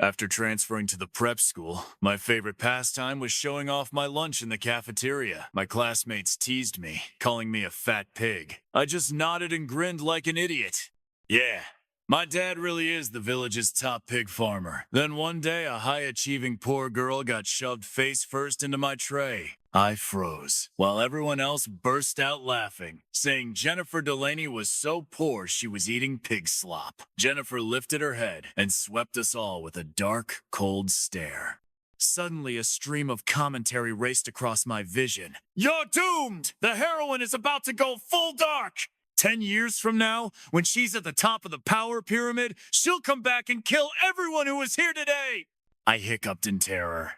After transferring to the prep school, my favorite pastime was showing off my lunch in the cafeteria. My classmates teased me, calling me a fat pig. I just nodded and grinned like an idiot. Yeah, my dad really is the village's top pig farmer. Then one day, a high-achieving poor girl got shoved face first into my tray. I froze, while everyone else burst out laughing, saying Jennifer Delaney was so poor she was eating pig slop. Jennifer lifted her head and swept us all with a dark, cold stare. Suddenly, a stream of commentary raced across my vision. You're doomed! The heroine is about to go full dark! 10 years from now, when she's at the top of the power pyramid, she'll come back and kill everyone who was here today! I hiccuped in terror.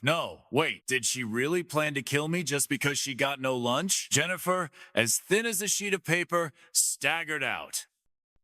No, wait, did she really plan to kill me just because she got no lunch? Jennifer, as thin as a sheet of paper, staggered out.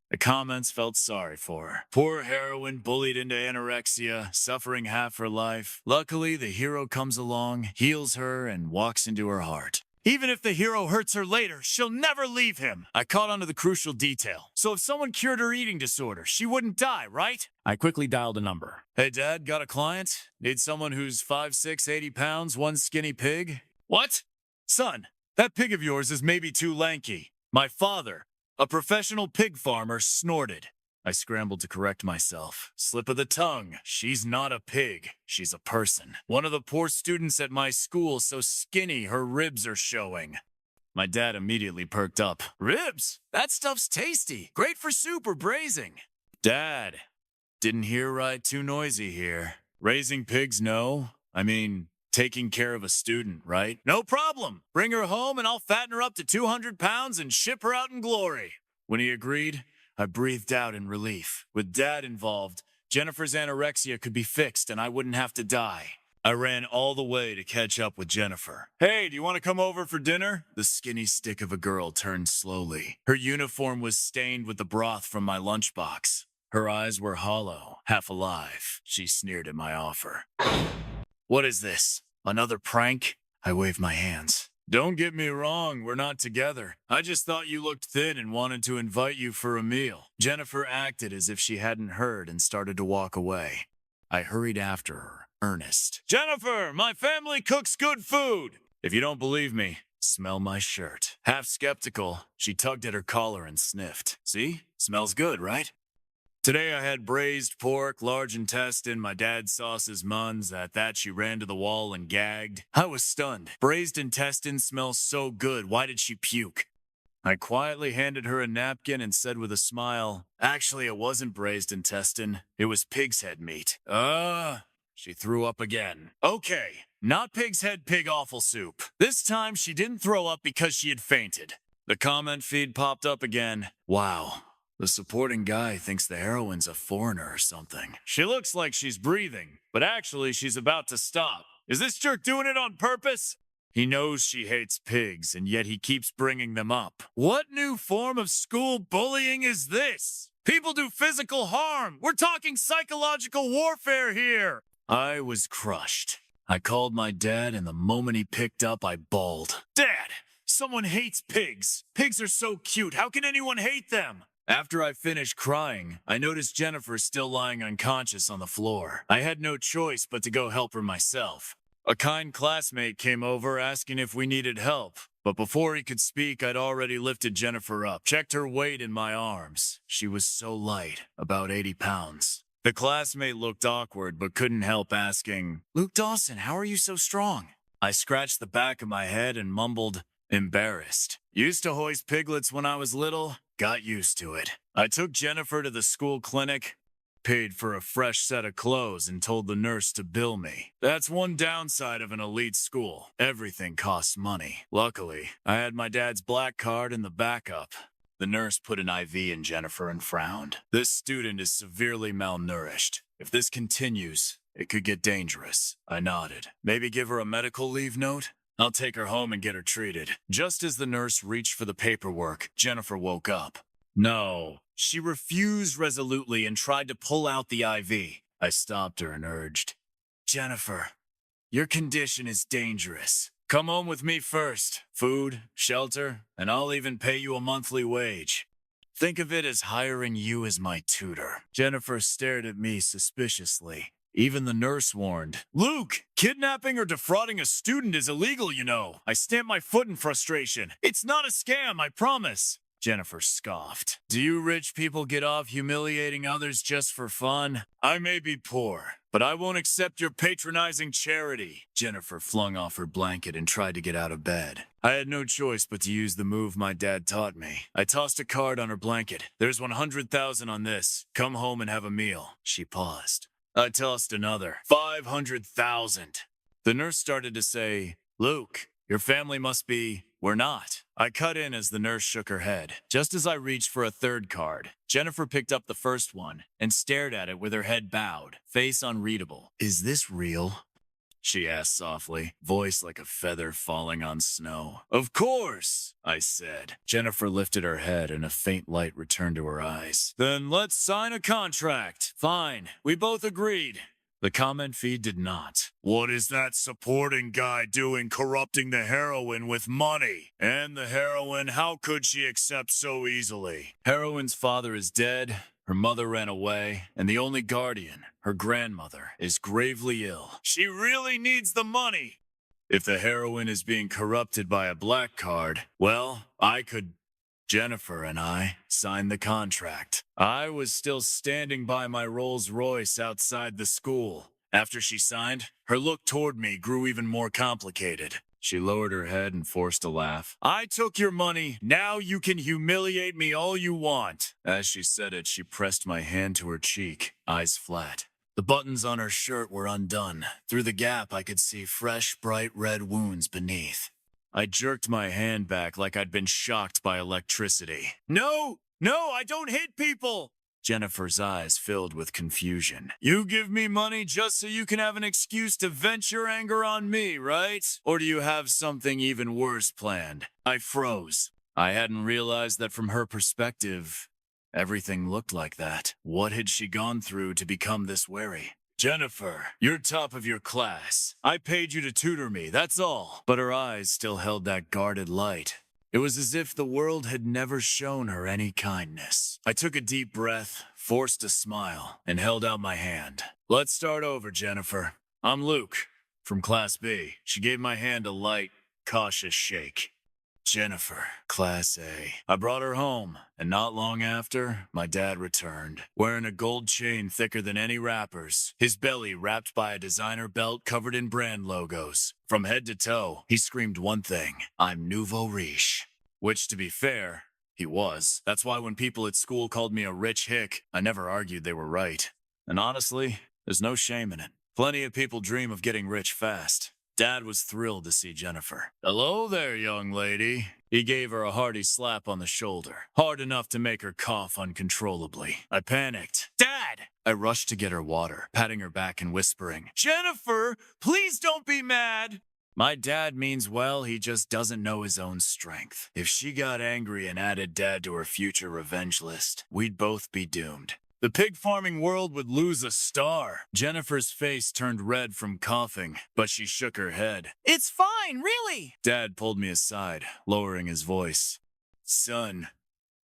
The comments felt sorry for her. Poor heroine bullied into anorexia, suffering half her life. Luckily, the hero comes along, heals her, and walks into her heart. Even if the hero hurts her later, she'll never leave him. I caught on to the crucial detail. So if someone cured her eating disorder, she wouldn't die, right? I quickly dialed a number. Hey, Dad, got a client? Need someone who's 5'6", 80 pounds, one skinny pig? What? Son, that pig of yours is maybe too lanky. My father, a professional pig farmer, snorted. I scrambled to correct myself. Slip of the tongue. She's not a pig. She's a person. One of the poor students at my school, so skinny her ribs are showing. My dad immediately perked up. Ribs? That stuff's tasty. Great for soup or braising. Dad, didn't hear right, too noisy here. Raising pigs, no. I mean, taking care of a student, right? No problem. Bring her home and I'll fatten her up to 200 pounds and ship her out in glory. When he agreed, I breathed out in relief. With Dad involved, Jennifer's anorexia could be fixed and I wouldn't have to die. I ran all the way to catch up with Jennifer. Hey, do you want to come over for dinner? The skinny stick of a girl turned slowly. Her uniform was stained with the broth from my lunchbox. Her eyes were hollow, half alive. She sneered at my offer. What is this? Another prank? I waved my hands. Don't get me wrong, we're not together. I just thought you looked thin and wanted to invite you for a meal. Jennifer acted as if she hadn't heard and started to walk away. I hurried after her, earnest. Jennifer, my family cooks good food. If you don't believe me, smell my shirt. Half skeptical, she tugged at her collar and sniffed. See? Smells good, right? Today I had braised pork, large intestine, my dad's sauces muns. At that, she ran to the wall and gagged. I was stunned. Braised intestine smells so good. Why did she puke? I quietly handed her a napkin and said with a smile, actually, it wasn't braised intestine. It was pig's head meat. She threw up again. Okay, not pig's head pig offal soup. This time, she didn't throw up because she had fainted. The comment feed popped up again. Wow. The supporting guy thinks the heroine's a foreigner or something. She looks like she's breathing, but actually she's about to stop. Is this jerk doing it on purpose? He knows she hates pigs, and yet he keeps bringing them up. What new form of school bullying is this? People do physical harm. We're talking psychological warfare here. I was crushed. I called my dad, and the moment he picked up, I bawled. Dad, someone hates pigs. Pigs are so cute. How can anyone hate them? After I finished crying, I noticed Jennifer still lying unconscious on the floor. I had no choice but to go help her myself. A kind classmate came over asking if we needed help, but before he could speak, I'd already lifted Jennifer up, checked her weight in my arms. She was so light, about 80 pounds. The classmate looked awkward but couldn't help asking, Luke Dawson, how are you so strong? I scratched the back of my head and mumbled, embarrassed. Used to hoist piglets when I was little. Got used to it. I took Jennifer to the school clinic, paid for a fresh set of clothes, and told the nurse to bill me. That's one downside of an elite school. Everything costs money. Luckily, I had my dad's black card in the backup. The nurse put an IV in Jennifer and frowned. This student is severely malnourished. If this continues, it could get dangerous. I nodded. Maybe give her a medical leave note? I'll take her home and get her treated. Just as the nurse reached for the paperwork, Jennifer woke up. No, she refused resolutely and tried to pull out the IV. I stopped her and urged, Jennifer, your condition is dangerous. Come home with me first. Food, shelter, and I'll even pay you a monthly wage. Think of it as hiring you as my tutor. Jennifer stared at me suspiciously. Even the nurse warned. Luke, kidnapping or defrauding a student is illegal, you know. I stamped my foot in frustration. It's not a scam, I promise. Jennifer scoffed. Do you rich people get off humiliating others just for fun? I may be poor, but I won't accept your patronizing charity. Jennifer flung off her blanket and tried to get out of bed. I had no choice but to use the move my dad taught me. I tossed a card on her blanket. There's 100,000 on this. Come home and have a meal. She paused. I tossed another. 500,000. The nurse started to say, Luke, your family must be... We're not. I cut in as the nurse shook her head. Just as I reached for a third card, Jennifer picked up the first one and stared at it with her head bowed, face unreadable. Is this real? She asked softly, voice like a feather falling on snow. Of course, I said. Jennifer lifted her head and a faint light returned to her eyes. Then let's sign a contract. Fine, we both agreed. The comment feed did not. What is that supporting guy doing corrupting the heroine with money? And the heroine, how could she accept so easily? Heroine's father is dead, her mother ran away, and the only guardian, her grandmother, is gravely ill. She really needs the money. If the heroine is being corrupted by a black card, well, Jennifer and I signed the contract. I was still standing by my Rolls Royce outside the school. After she signed, her look toward me grew even more complicated. She lowered her head and forced a laugh. I took your money. Now you can humiliate me all you want. As she said it, she pressed my hand to her cheek, eyes flat. The buttons on her shirt were undone. Through the gap, I could see fresh, bright red wounds beneath. I jerked my hand back like I'd been shocked by electricity. No, I don't hit people! Jennifer's eyes filled with confusion. You give me money just so you can have an excuse to vent your anger on me, right? Or do you have something even worse planned? I froze. I hadn't realized that from her perspective, everything looked like that. What had she gone through to become this wary? Jennifer, you're top of your class. I paid you to tutor me, that's all. But her eyes still held that guarded light. It was as if the world had never shown her any kindness. I took a deep breath, forced a smile, and held out my hand. Let's start over, Jennifer. I'm Luke, from Class B. She gave my hand a light, cautious shake. Jennifer, Class A. I brought her home, and not long after, my dad returned, wearing a gold chain thicker than any rapper's, his belly wrapped by a designer belt covered in brand logos. From head to toe, he screamed one thing, I'm nouveau riche. Which, to be fair, he was. That's why when people at school called me a rich hick, I never argued they were right. And honestly, there's no shame in it. Plenty of people dream of getting rich fast. Dad was thrilled to see Jennifer. Hello there, young lady. He gave her a hearty slap on the shoulder, hard enough to make her cough uncontrollably. I panicked. Dad! I rushed to get her water, patting her back and whispering, Jennifer, please don't be mad! My dad means well, he just doesn't know his own strength. If she got angry and added Dad to her future revenge list, we'd both be doomed. The pig farming world would lose a star. Jennifer's face turned red from coughing, but she shook her head. It's fine, really. Dad pulled me aside, lowering his voice. Son,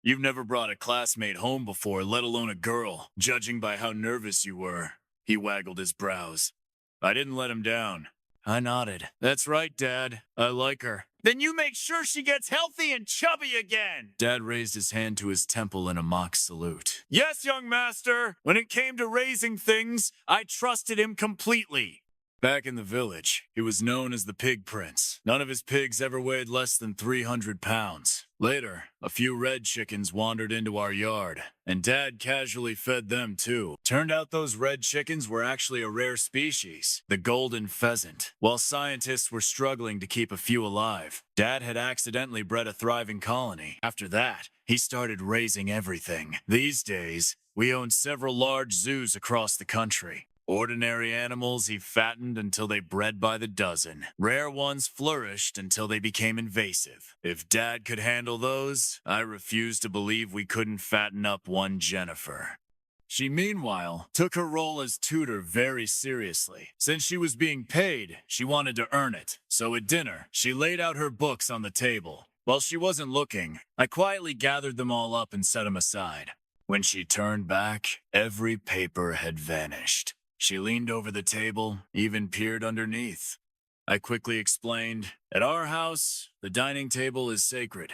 you've never brought a classmate home before, let alone a girl, judging by how nervous you were. He waggled his brows. I didn't let him down. I nodded. That's right, Dad. I like her. Then you make sure she gets healthy and chubby again. Dad raised his hand to his temple in a mock salute. Yes, young master. When it came to raising things, I trusted him completely. Back in the village, he was known as the Pig Prince. None of his pigs ever weighed less than 300 pounds. Later, a few red chickens wandered into our yard, and Dad casually fed them too. Turned out those red chickens were actually a rare species, the golden pheasant. While scientists were struggling to keep a few alive, Dad had accidentally bred a thriving colony. After that, he started raising everything. These days, we own several large zoos across the country. Ordinary animals he fattened until they bred by the dozen. Rare ones flourished until they became invasive. If Dad could handle those, I refuse to believe we couldn't fatten up one Jennifer. She, meanwhile, took her role as tutor very seriously. Since she was being paid, she wanted to earn it. So at dinner, she laid out her books on the table. While she wasn't looking, I quietly gathered them all up and set them aside. When she turned back, every paper had vanished. She leaned over the table, even peered underneath. I quickly explained, "At our house, the dining table is sacred.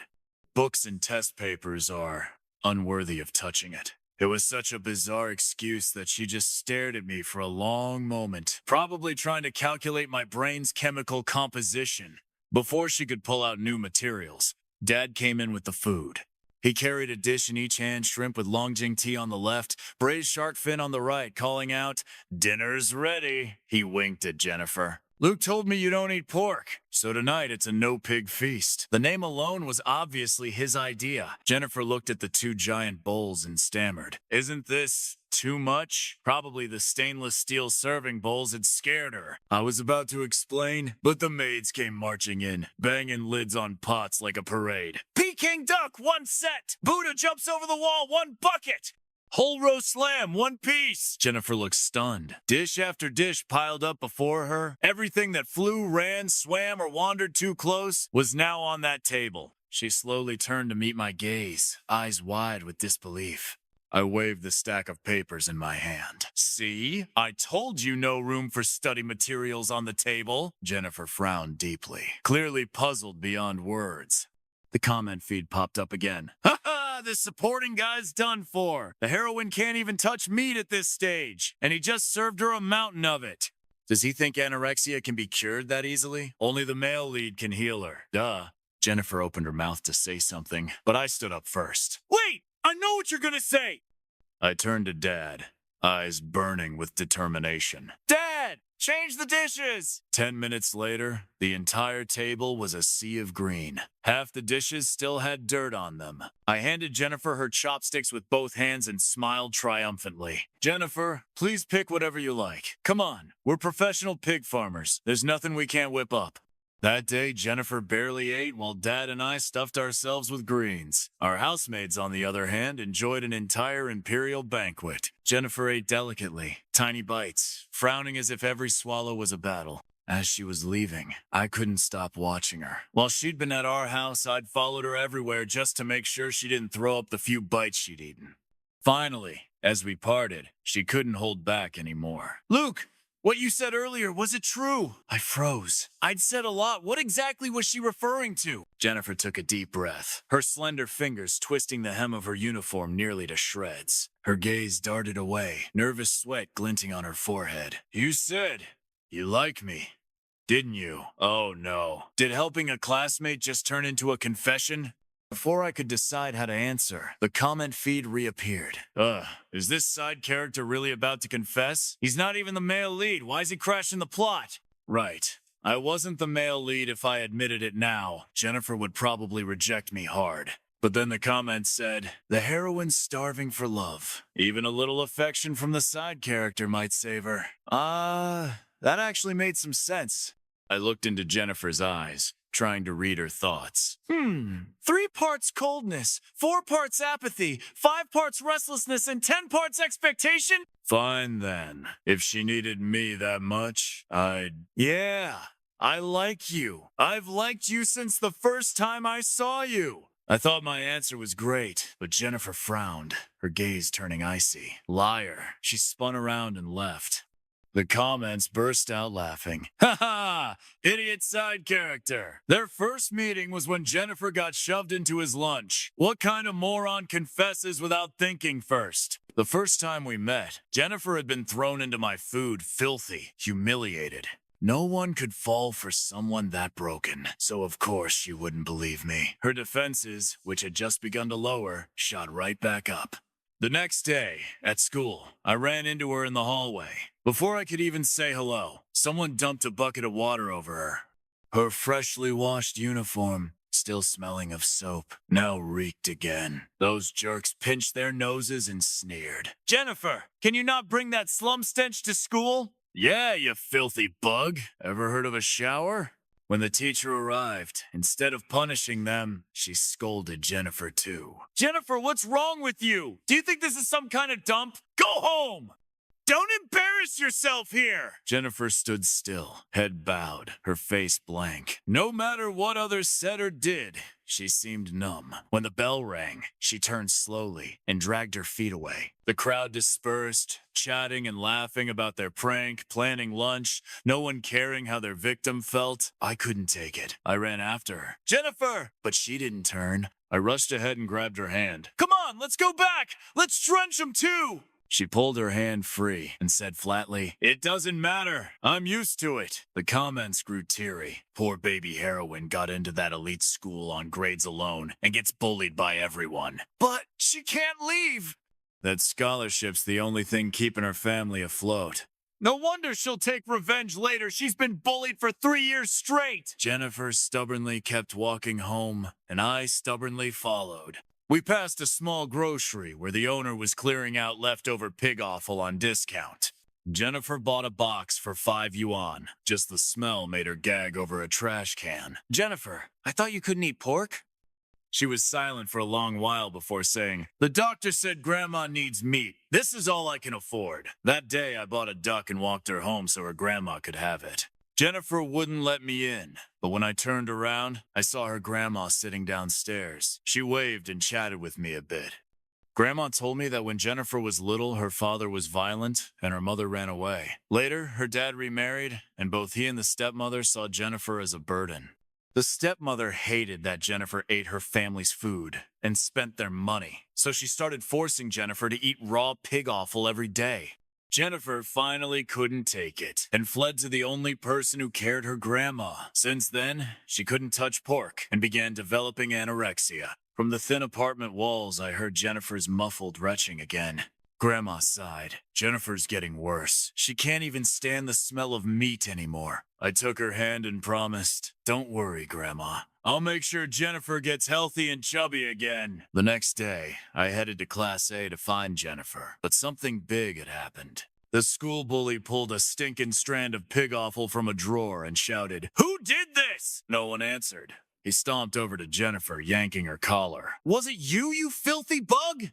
Books and test papers are unworthy of touching it." It was such a bizarre excuse that she just stared at me for a long moment, probably trying to calculate my brain's chemical composition. Before she could pull out new materials, Dad came in with the food. He carried a dish in each hand, shrimp with longjing tea on the left, braised shark fin on the right, calling out, "Dinner's ready." He winked at Jennifer. "Luke told me you don't eat pork, so tonight it's a no-pig feast." The name alone was obviously his idea. Jennifer looked at the two giant bowls and stammered, "Isn't this too much?" Probably the stainless steel serving bowls had scared her. I was about to explain, but the maids came marching in, banging lids on pots like a parade. "Peking duck, 1 set! Buddha jumps over the wall, 1 bucket! Whole roast lamb, 1 piece!" Jennifer looked stunned. Dish after dish piled up before her. Everything that flew, ran, swam, or wandered too close was now on that table. She slowly turned to meet my gaze, eyes wide with disbelief. I waved the stack of papers in my hand. "See? I told you no room for study materials on the table." Jennifer frowned deeply, clearly puzzled beyond words. The comment feed popped up again. "Ha ha! This supporting guy's done for. The heroine can't even touch meat at this stage, and he just served her a mountain of it. Does he think anorexia can be cured that easily? Only the male lead can heal her. Duh." Jennifer opened her mouth to say something, but I stood up first. "Wait! I know what you're gonna say!" I turned to Dad, eyes burning with determination. "Dad! Change the dishes!" 10 minutes later, the entire table was a sea of green. Half the dishes still had dirt on them. I handed Jennifer her chopsticks with both hands and smiled triumphantly. "Jennifer, please pick whatever you like. Come on, we're professional pig farmers. There's nothing we can't whip up." That day, Jennifer barely ate while Dad and I stuffed ourselves with greens. Our housemaids, on the other hand, enjoyed an entire imperial banquet. Jennifer ate delicately, tiny bites, frowning as if every swallow was a battle. As she was leaving, I couldn't stop watching her. While she'd been at our house, I'd followed her everywhere just to make sure she didn't throw up the few bites she'd eaten. Finally, as we parted, she couldn't hold back anymore. "Luke! What you said earlier, was it true?" I froze. I'd said a lot. What exactly was she referring to? Jennifer took a deep breath, her slender fingers twisting the hem of her uniform nearly to shreds. Her gaze darted away, nervous sweat glinting on her forehead. "You said you like me, didn't you?" Oh no. Did helping a classmate just turn into a confession? Before I could decide how to answer, the comment feed reappeared. Is this side character really about to confess? He's not even the male lead. Why is he crashing the plot? Right. I wasn't the male lead. If I admitted it now, Jennifer would probably reject me hard. But then the comment said, "The heroine's starving for love. Even a little affection from the side character might save her." That actually made some sense. I looked into Jennifer's eyes, trying to read her thoughts. 3 parts coldness, 4 parts apathy, 5 parts restlessness, and 10 parts expectation? Fine then. If she needed me that much, Yeah, I like you. I've liked you since the first time I saw you. I thought my answer was great, but Jennifer frowned, her gaze turning icy. Liar. She spun around and left. The comments burst out laughing. "Ha ha! Idiot side character." Their first meeting was when Jennifer got shoved into his lunch. What kind of moron confesses without thinking first? The first time we met, Jennifer had been thrown into my food, filthy, humiliated. No one could fall for someone that broken, so of course she wouldn't believe me. Her defenses, which had just begun to lower, shot right back up. The next day, at school, I ran into her in the hallway. Before I could even say hello, someone dumped a bucket of water over her. Her freshly washed uniform, still smelling of soap, now reeked again. Those jerks pinched their noses and sneered. "Jennifer, can you not bring that slum stench to school?" "Yeah, you filthy bug. Ever heard of a shower?" When the teacher arrived, instead of punishing them, she scolded Jennifer too. "Jennifer, what's wrong with you? Do you think this is some kind of dump? Go home!" Don't embarrass yourself here! Jennifer stood still, head bowed, her face blank. No matter what others said or did, she seemed numb. When the bell rang, she turned slowly and dragged her feet away. The crowd dispersed, chatting and laughing about their prank, planning lunch, no one caring how their victim felt. I couldn't take it. I ran after her. Jennifer! But she didn't turn. I rushed ahead and grabbed her hand. Come on, let's go back! Let's trench them too! She pulled her hand free and said flatly, "It doesn't matter. I'm used to it." The comments grew teary. Poor baby heroine got into that elite school on grades alone and gets bullied by everyone. But she can't leave. That scholarship's the only thing keeping her family afloat. No wonder she'll take revenge later. She's been bullied for 3 years straight. Jennifer stubbornly kept walking home, and I stubbornly followed. We passed a small grocery where the owner was clearing out leftover pig offal on discount. Jennifer bought a box for 5 yuan. Just the smell made her gag over a trash can. Jennifer, I thought you couldn't eat pork? She was silent for a long while before saying, "The doctor said Grandma needs meat. This is all I can afford." That day, I bought a duck and walked her home so her grandma could have it. Jennifer wouldn't let me in, but when I turned around, I saw her grandma sitting downstairs. She waved and chatted with me a bit. Grandma told me that when Jennifer was little, her father was violent and her mother ran away. Later, her dad remarried, and both he and the stepmother saw Jennifer as a burden. The stepmother hated that Jennifer ate her family's food and spent their money, so she started forcing Jennifer to eat raw pig offal every day. Jennifer finally couldn't take it and fled to the only person who cared, her grandma. Since then, she couldn't touch pork and began developing anorexia. From the thin apartment walls, I heard Jennifer's muffled retching again. Grandma sighed. Jennifer's getting worse. She can't even stand the smell of meat anymore. I took her hand and promised, "Don't worry, Grandma. I'll make sure Jennifer gets healthy and chubby again." The next day, I headed to Class A to find Jennifer, but something big had happened. The school bully pulled a stinking strand of pig offal from a drawer and shouted, "Who did this?" No one answered. He stomped over to Jennifer, yanking her collar. "Was it you, you filthy bug?"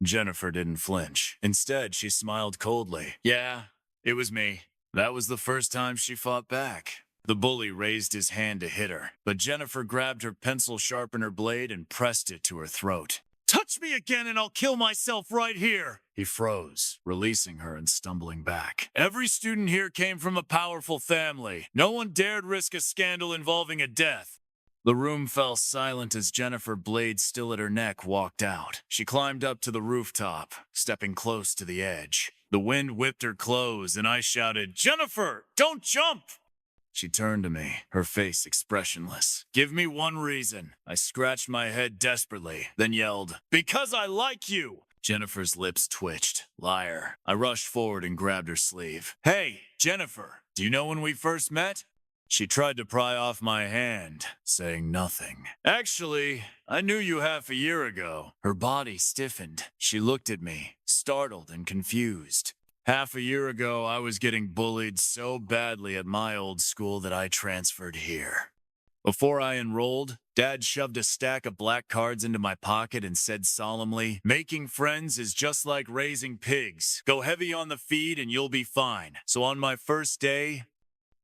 Jennifer didn't flinch. Instead, she smiled coldly. "Yeah, it was me." That was the first time she fought back. The bully raised his hand to hit her, but Jennifer grabbed her pencil sharpener blade and pressed it to her throat. "Touch me again and I'll kill myself right here." He froze, releasing her and stumbling back. Every student here came from a powerful family. No one dared risk a scandal involving a death. The room fell silent as Jennifer, blade still at her neck, walked out. She climbed up to the rooftop, stepping close to the edge. The wind whipped her clothes, and I shouted, "Jennifer, don't jump!" She turned to me, her face expressionless. "Give me one reason." I scratched my head desperately, then yelled, "Because I like you!" Jennifer's lips twitched. Liar. I rushed forward and grabbed her sleeve. "Hey, Jennifer, do you know when we first met?" She tried to pry off my hand, saying nothing. "Actually, I knew you half a year ago." Her body stiffened. She looked at me, startled and confused. "Half a year ago, I was getting bullied so badly at my old school that I transferred here. Before I enrolled, Dad shoved a stack of black cards into my pocket and said solemnly, 'Making friends is just like raising pigs. Go heavy on the feed and you'll be fine.' So on my first day,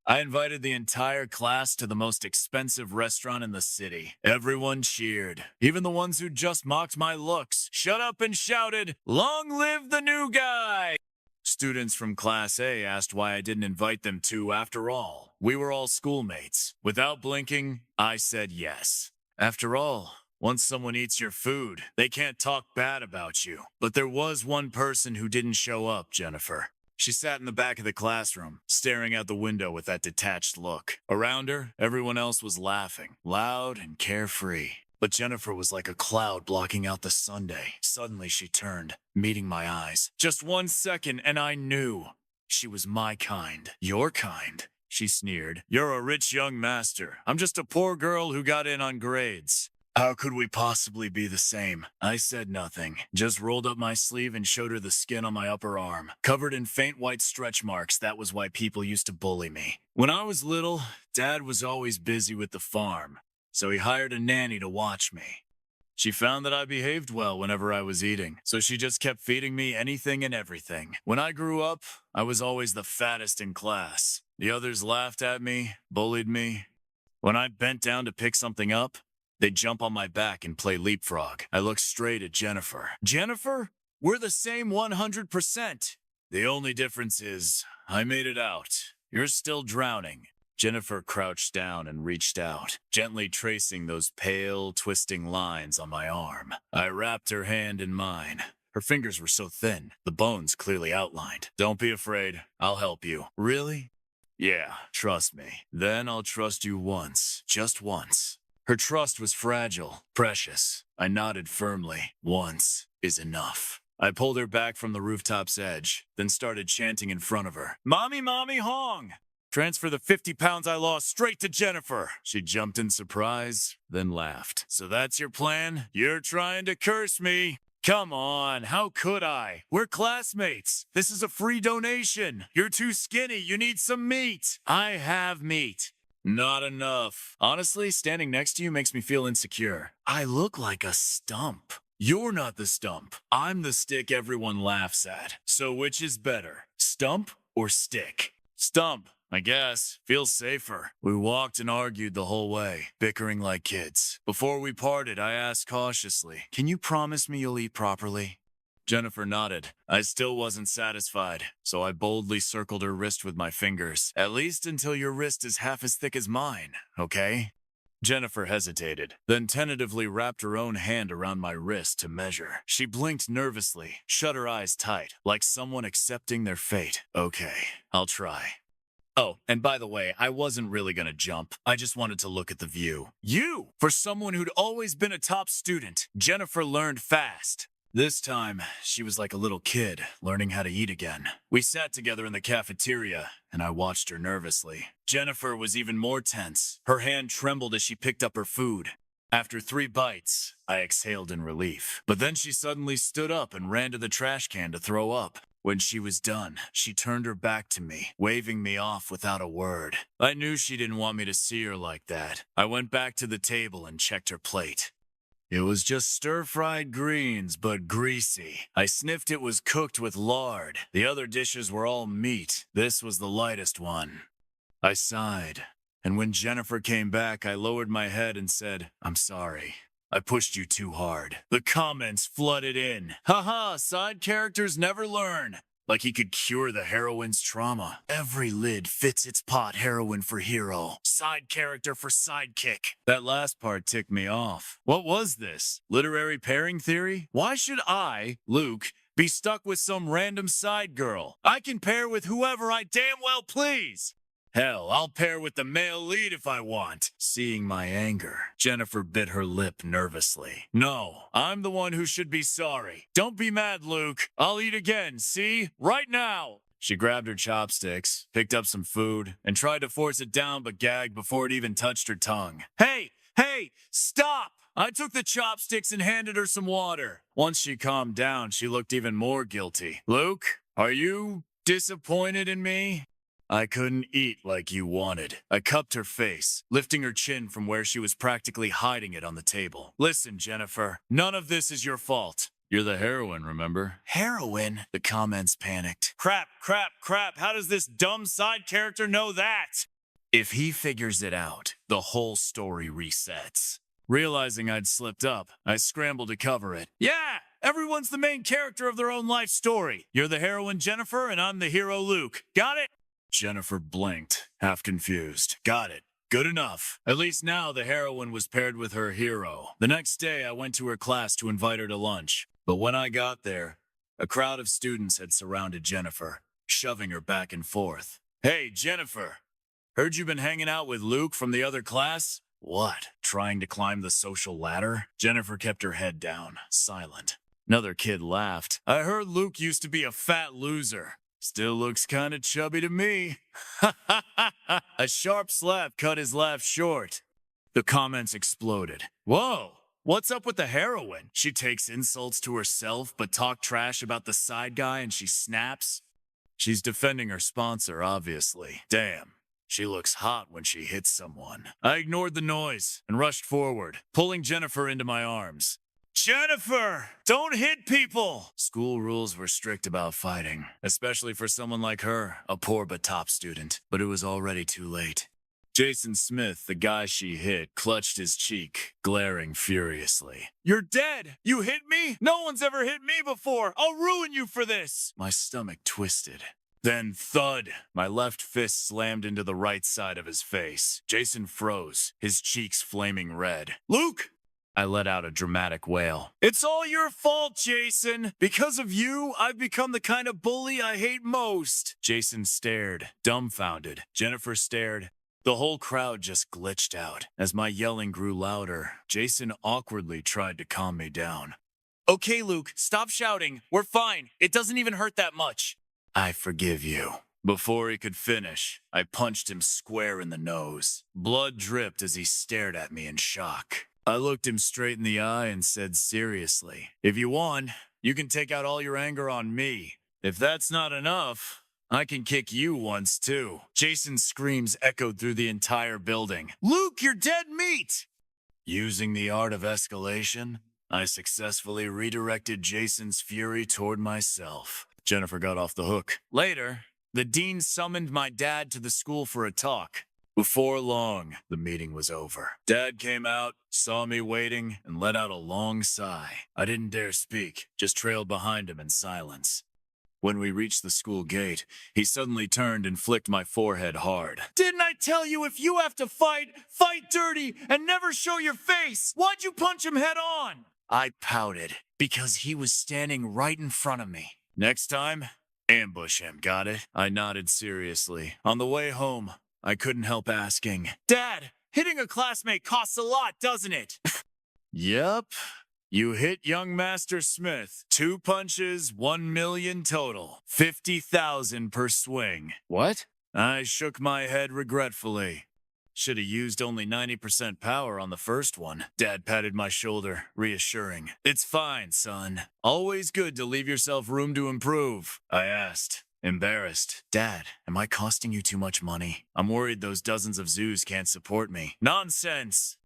I invited the entire class to the most expensive restaurant in the city. Everyone cheered, even the ones who just mocked my looks. Shut up and shouted, 'Long live the new guy!' Students from Class A asked why I didn't invite them too. After all, we were all schoolmates. Without blinking, I said yes. After all, once someone eats your food, they can't talk bad about you. But there was one person who didn't show up, Jennifer. She sat in the back of the classroom, staring out the window with that detached look. Around her, everyone else was laughing, loud and carefree. But Jennifer was like a cloud blocking out the Sunday. Suddenly she turned, meeting my eyes. Just 1 second, and I knew. She was my kind. Your kind, she sneered. "You're a rich young master. I'm just a poor girl who got in on grades. How could we possibly be the same?" I said nothing, just rolled up my sleeve and showed her the skin on my upper arm. Covered in faint white stretch marks, that was why people used to bully me. When I was little, Dad was always busy with the farm, so he hired a nanny to watch me. She found that I behaved well whenever I was eating, so she just kept feeding me anything and everything. When I grew up, I was always the fattest in class. The others laughed at me, bullied me. When I bent down to pick something up, they'd jump on my back and play leapfrog. I looked straight at Jennifer. Jennifer? We're the same 100%. The only difference is, I made it out. You're still drowning. Jennifer crouched down and reached out, gently tracing those pale, twisting lines on my arm. I wrapped her hand in mine. Her fingers were so thin, the bones clearly outlined. Don't be afraid. I'll help you. Really? Yeah, trust me. Then I'll trust you once. Just once. Her trust was fragile, precious. I nodded firmly. Once is enough. I pulled her back from the rooftop's edge, then started chanting in front of her. Mommy, mommy, Hong! Transfer the 50 pounds I lost straight to Jennifer. She jumped in surprise, then laughed. So that's your plan? You're trying to curse me. Come on, how could I? We're classmates. This is a free donation. You're too skinny. You need some meat. I have meat. Not enough. Honestly, standing next to you makes me feel insecure. I look like a stump. You're not the stump. I'm the stick everyone laughs at. So which is better, stump or stick? Stump, I guess. Feels safer. We walked and argued the whole way, bickering like kids. Before we parted, I asked cautiously, "Can you promise me you'll eat properly?" Jennifer nodded. I still wasn't satisfied, so I boldly circled her wrist with my fingers. At least until your wrist is half as thick as mine, okay? Jennifer hesitated, then tentatively wrapped her own hand around my wrist to measure. She blinked nervously, shut her eyes tight, like someone accepting their fate. Okay, I'll try. Oh, and by the way, I wasn't really gonna jump. I just wanted to look at the view. You! For someone who'd always been a top student, Jennifer learned fast. This time, she was like a little kid, learning how to eat again. We sat together in the cafeteria, and I watched her nervously. Jennifer was even more tense. Her hand trembled as she picked up her food. After 3 bites, I exhaled in relief. But then she suddenly stood up and ran to the trash can to throw up. When she was done, she turned her back to me, waving me off without a word. I knew she didn't want me to see her like that. I went back to the table and checked her plate. It was just stir-fried greens, but greasy. I sniffed it was cooked with lard. The other dishes were all meat. This was the lightest one. I sighed, and when Jennifer came back, I lowered my head and said, "I'm sorry. I pushed you too hard." The comments flooded in. Haha, side characters never learn. Like he could cure the heroine's trauma. Every lid fits its pot, heroine for hero. Side character for sidekick. That last part ticked me off. What was this? Literary pairing theory? Why should I, Luke, be stuck with some random side girl? I can pair with whoever I damn well please. Hell, I'll pair with the male lead if I want. Seeing my anger, Jennifer bit her lip nervously. No, I'm the one who should be sorry. Don't be mad, Luke. I'll eat again, see? Right now. She grabbed her chopsticks, picked up some food, and tried to force it down but gagged before it even touched her tongue. Hey, stop! I took the chopsticks and handed her some water. Once she calmed down, she looked even more guilty. Luke, are you disappointed in me? I couldn't eat like you wanted. I cupped her face, lifting her chin from where she was practically hiding it on the table. Listen, Jennifer, none of this is your fault. You're the heroine, remember? Heroine? The comments panicked. Crap. How does this dumb side character know that? If he figures it out, the whole story resets. Realizing I'd slipped up, I scrambled to cover it. Yeah! Everyone's the main character of their own life story. You're the heroine, Jennifer, and I'm the hero, Luke. Got it? Jennifer blinked, half confused. Got it. Good enough. At least now the heroine was paired with her hero. The next day, I went to her class to invite her to lunch. But when I got there, a crowd of students had surrounded Jennifer, shoving her back and forth. Hey, Jennifer. Heard you've been hanging out with Luke from the other class? What? Trying to climb the social ladder? Jennifer kept her head down, silent. Another kid laughed. I heard Luke used to be a fat loser. Still looks kinda chubby to me. A sharp slap cut his laugh short. The comments exploded. Whoa, what's up with the heroine? She takes insults to herself but talk trash about the side guy and she snaps? She's defending her sponsor, obviously. Damn, she looks hot when she hits someone. I ignored the noise and rushed forward, pulling Jennifer into my arms. Jennifer, don't hit people! School rules were strict about fighting, especially for someone like her, a poor but top student. But it was already too late. Jason Smith, the guy she hit, clutched his cheek, glaring furiously. You're dead! You hit me? No one's ever hit me before! I'll ruin you for this! My stomach twisted. Then thud! My left fist slammed into the right side of his face. Jason froze, his cheeks flaming red. Luke! I let out a dramatic wail. It's all your fault, Jason! Because of you, I've become the kind of bully I hate most! Jason stared, dumbfounded. Jennifer stared. The whole crowd just glitched out. As my yelling grew louder, Jason awkwardly tried to calm me down. Okay, Luke, stop shouting. We're fine. It doesn't even hurt that much. I forgive you. Before he could finish, I punched him square in the nose. Blood dripped as he stared at me in shock. I looked him straight in the eye and said seriously, if you won, you can take out all your anger on me. If that's not enough, I can kick you once too. Jason's screams echoed through the entire building. Luke, you're dead meat! Using the art of escalation, I successfully redirected Jason's fury toward myself. Jennifer got off the hook. Later, the dean summoned my dad to the school for a talk. Before long, the meeting was over. Dad came out, saw me waiting, and let out a long sigh. I didn't dare speak, just trailed behind him in silence. When we reached the school gate, he suddenly turned and flicked my forehead hard. Didn't I tell you if you have to fight, fight dirty and never show your face? Why'd you punch him head on? I pouted, because he was standing right in front of me. Next time, ambush him, got it? I nodded seriously. On the way home, I couldn't help asking, Dad, hitting a classmate costs a lot, doesn't it? Yep. You hit young Master Smith. 2 punches, 1 million total. 50,000 per swing. What? I shook my head regretfully. Should have used only 90% power on the first one. Dad patted my shoulder, reassuring. It's fine, son. Always good to leave yourself room to improve. I asked, embarrassed. Dad, am I costing you too much money? I'm worried those dozens of zoos can't support me. Nonsense!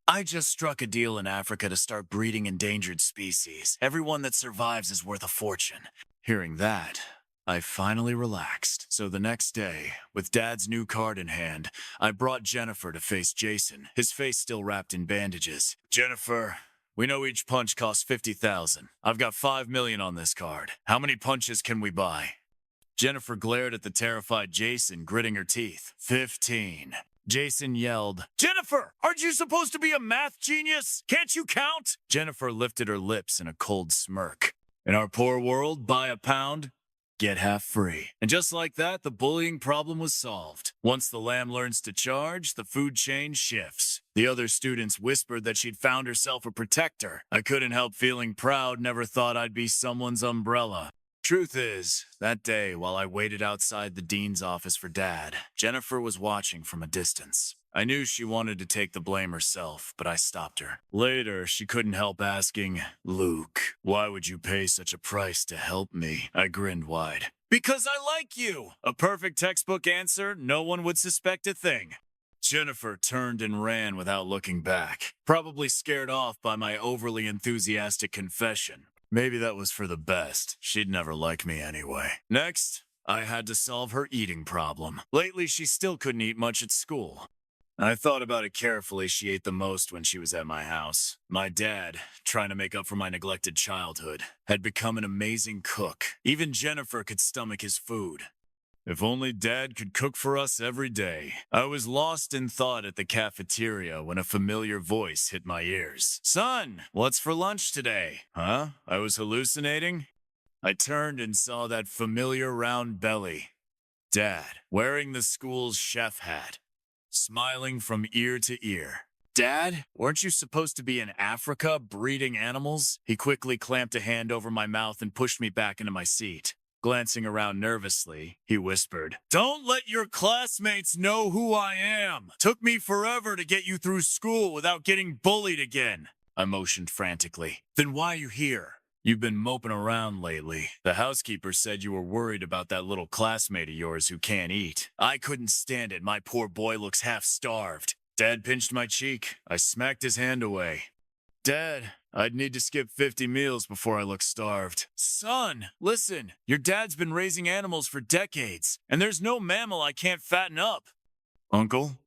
I just struck a deal in Africa to start breeding endangered species. Everyone that survives is worth a fortune. Hearing that, I finally relaxed. So the next day, with Dad's new card in hand, I brought Jennifer to face Jason, his face still wrapped in bandages. Jennifer, we know each punch costs 50,000. I've got 5 million on this card. How many punches can we buy? Jennifer glared at the terrified Jason, gritting her teeth. 15. Jason yelled, Jennifer, aren't you supposed to be a math genius? Can't you count? Jennifer lifted her lips in a cold smirk. In our poor world, buy a pound, get half free. And just like that, the bullying problem was solved. Once the lamb learns to charge, the food chain shifts. The other students whispered that she'd found herself a protector. I couldn't help feeling proud, never thought I'd be someone's umbrella. Truth is, that day, while I waited outside the dean's office for Dad, Jennifer was watching from a distance. I knew she wanted to take the blame herself, but I stopped her. Later, she couldn't help asking, Luke, why would you pay such a price to help me? I grinned wide. Because I like you! A perfect textbook answer, no one would suspect a thing. Jennifer turned and ran without looking back, probably scared off by my overly enthusiastic confession. Maybe that was for the best. She'd never like me anyway. Next, I had to solve her eating problem. Lately, she still couldn't eat much at school. I thought about it carefully. She ate the most when she was at my house. My dad, trying to make up for my neglected childhood, had become an amazing cook. Even Jennifer could stomach his food. If only Dad could cook for us every day. I was lost in thought at the cafeteria when a familiar voice hit my ears. Son, what's for lunch today? Huh? I was hallucinating? I turned and saw that familiar round belly. Dad, wearing the school's chef hat, smiling from ear to ear. Dad, weren't you supposed to be in Africa breeding animals? He quickly clamped a hand over my mouth and pushed me back into my seat. Glancing around nervously, he whispered, Don't let your classmates know who I am. Took me forever to get you through school without getting bullied again. I motioned frantically. Then why are you here? You've been moping around lately. The housekeeper said you were worried about that little classmate of yours who can't eat. I couldn't stand it. My poor boy looks half starved. Dad pinched my cheek. I smacked his hand away. Dad, I'd need to skip 50 meals before I look starved. Son, listen, your dad's been raising animals for decades, and there's no mammal I can't fatten up. Uncle?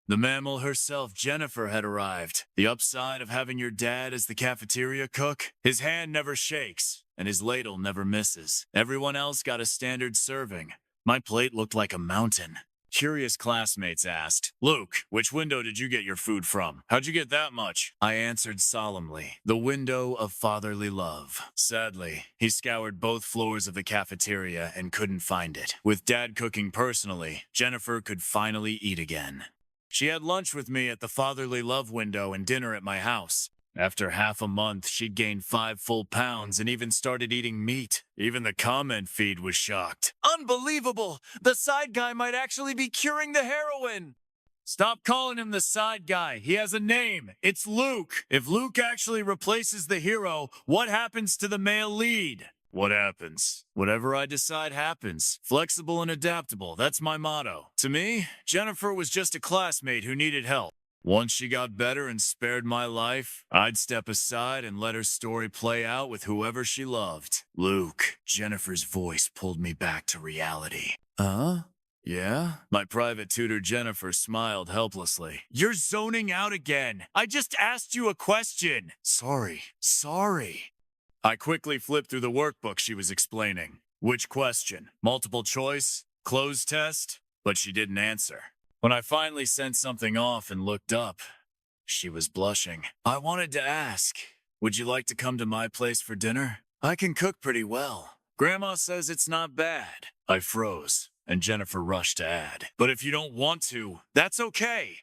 The mammal herself, Jennifer, had arrived. The upside of having your dad as the cafeteria cook? His hand never shakes, and his ladle never misses. Everyone else got a standard serving. My plate looked like a mountain. Curious classmates asked, Luke, which window did you get your food from? How'd you get that much? I answered solemnly, the window of fatherly love. Sadly, he scoured both floors of the cafeteria and couldn't find it. With Dad cooking personally, Jennifer could finally eat again. She had lunch with me at the fatherly love window and dinner at my house. After half a month, she'd gained 5 full pounds and even started eating meat. Even the comment feed was shocked. Unbelievable! The side guy might actually be curing the heroin! Stop calling him the side guy. He has a name. It's Luke. If Luke actually replaces the hero, what happens to the male lead? What happens? Whatever I decide happens. Flexible and adaptable, that's my motto. To me, Jennifer was just a classmate who needed help. Once she got better and spared my life, I'd step aside and let her story play out with whoever she loved. Luke. Jennifer's voice pulled me back to reality. Huh? Yeah? My private tutor Jennifer smiled helplessly. You're zoning out again. I just asked you a question. Sorry. I quickly flipped through the workbook she was explaining. Which question? Multiple choice? Closed test? But she didn't answer. When I finally sent something off and looked up, she was blushing. I wanted to ask, would you like to come to my place for dinner? I can cook pretty well. Grandma says it's not bad. I froze, and Jennifer rushed to add, but if you don't want to, that's okay.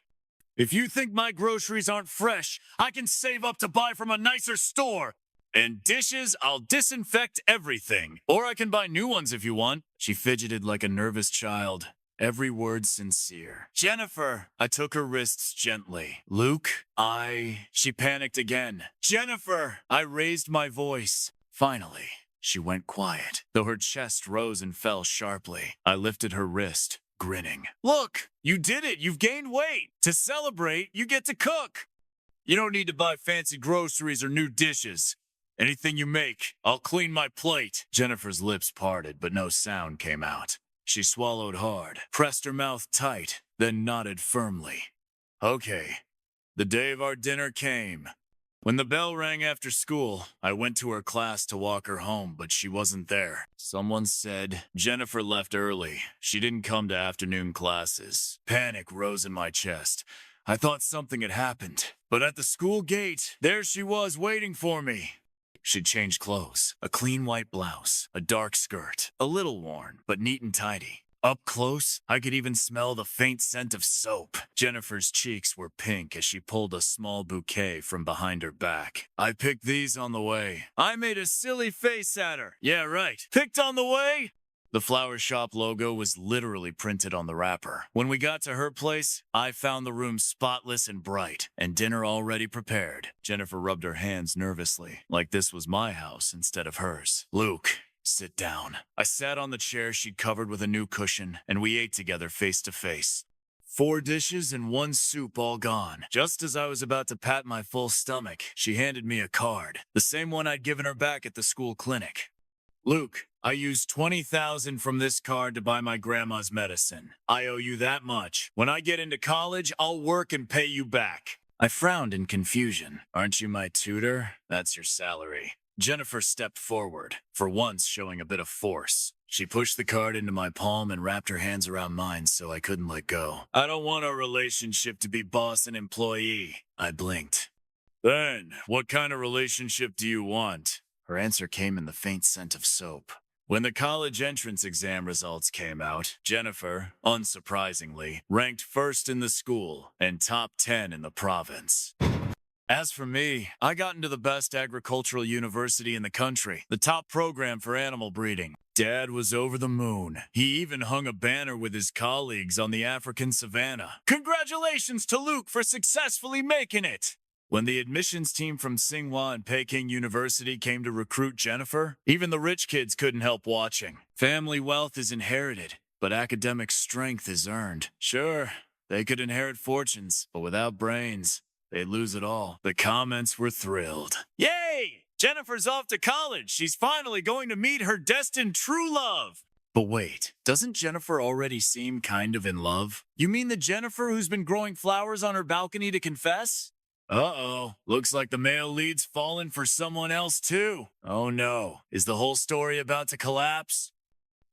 If you think my groceries aren't fresh, I can save up to buy from a nicer store. And dishes, I'll disinfect everything. Or I can buy new ones if you want. She fidgeted like a nervous child. Every word sincere. Jennifer! I took her wrists gently. Luke, She panicked again. Jennifer! I raised my voice. Finally, she went quiet, though her chest rose and fell sharply. I lifted her wrist, grinning. Look! You did it! You've gained weight! To celebrate, you get to cook! You don't need to buy fancy groceries or new dishes. Anything you make, I'll clean my plate. Jennifer's lips parted, but no sound came out. She swallowed hard, pressed her mouth tight, then nodded firmly. Okay. The day of our dinner came. When the bell rang after school, I went to her class to walk her home, but she wasn't there. Someone said Jennifer left early. She didn't come to afternoon classes. Panic rose in my chest. I thought something had happened. But at the school gate, there she was waiting for me. She'd changed clothes, a clean white blouse, a dark skirt, a little worn, but neat and tidy. Up close, I could even smell the faint scent of soap. Jennifer's cheeks were pink as she pulled a small bouquet from behind her back. I picked these on the way. I made a silly face at her. Yeah, right. Picked on the way? The flower shop logo was literally printed on the wrapper. When we got to her place, I found the room spotless and bright, and dinner already prepared. Jennifer rubbed her hands nervously, like this was my house instead of hers. Luke, sit down. I sat on the chair she'd covered with a new cushion, and we ate together face to face. 4 dishes and 1 soup all gone. Just as I was about to pat my full stomach, she handed me a card, the same one I'd given her back at the school clinic. Luke, I used $20,000 from this card to buy my grandma's medicine. I owe you that much. When I get into college, I'll work and pay you back. I frowned in confusion. Aren't you my tutor? That's your salary. Jennifer stepped forward, for once showing a bit of force. She pushed the card into my palm and wrapped her hands around mine so I couldn't let go. I don't want our relationship to be boss and employee. I blinked. Then, what kind of relationship do you want? Her answer came in the faint scent of soap. When the college entrance exam results came out, Jennifer, unsurprisingly, ranked first in the school and top 10 in the province. As for me, I got into the best agricultural university in the country, the top program for animal breeding. Dad was over the moon. He even hung a banner with his colleagues on the African savannah. Congratulations to Luke for successfully making it! When the admissions team from Tsinghua and Peking University came to recruit Jennifer, even the rich kids couldn't help watching. Family wealth is inherited, but academic strength is earned. Sure, they could inherit fortunes, but without brains, they'd lose it all. The comments were thrilled. Yay! Jennifer's off to college. She's finally going to meet her destined true love. But wait, doesn't Jennifer already seem kind of in love? You mean the Jennifer who's been growing flowers on her balcony to confess? Uh-oh, looks like the male lead's fallen for someone else too. Oh no, is the whole story about to collapse?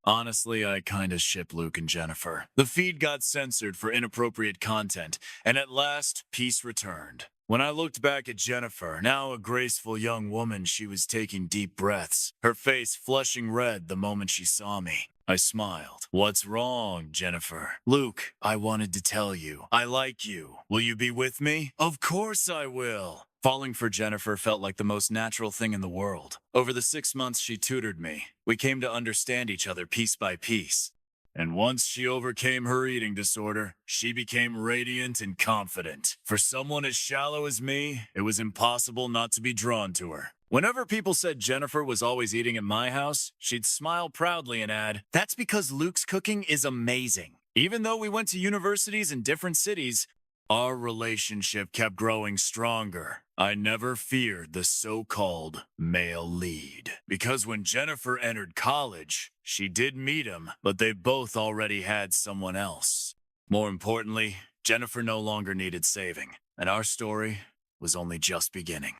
Honestly, I kinda ship Luke and Jennifer. The feed got censored for inappropriate content, and at last, peace returned. When I looked back at Jennifer, now a graceful young woman, she was taking deep breaths, her face flushing red the moment she saw me. I smiled. What's wrong, Jennifer? Luke, I wanted to tell you, I like you. Will you be with me? Of course I will. Falling for Jennifer felt like the most natural thing in the world. Over the 6 months she tutored me, we came to understand each other piece by piece. And once she overcame her eating disorder, she became radiant and confident. For someone as shallow as me, it was impossible not to be drawn to her. Whenever people said Jennifer was always eating at my house, she'd smile proudly and add, "That's because Luke's cooking is amazing." Even though we went to universities in different cities, our relationship kept growing stronger. I never feared the so-called male lead. Because when Jennifer entered college, she did meet him, but they both already had someone else. More importantly, Jennifer no longer needed saving, and our story was only just beginning.